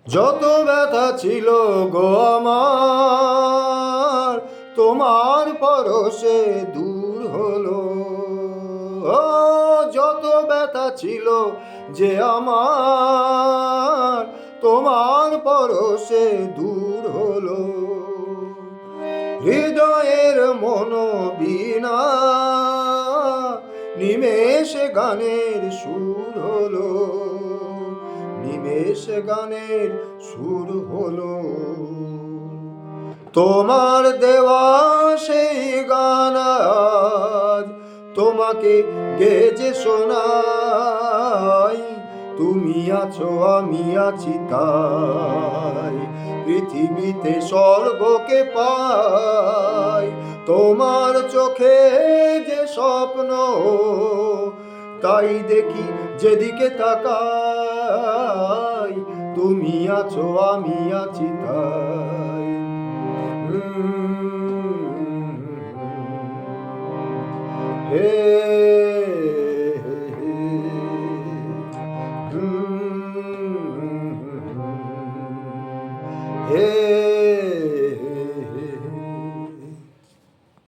যত ব্যথা ছিল গো আমার, তোমার পরশে দূর হলো। ও যত ব্যথা ছিল যে আমার, তোমার পরশে দূর হলো। হৃদয়ের মনোবীণা নিমেষে গানের সুর হলো, নিমেষে গানের সুর হলো। তোমার দেওয়া সেই গান আজ তোমাকে গেজে শোনাই। তুমি আছো আমি আছি তাই পৃথিবীতে স্বর্গকে পাই। তোমার চোখে যে স্বপ্ন তাই দেখি যেদিকে তাকাই। তুমি আছো আমি আছি তাই। হে হে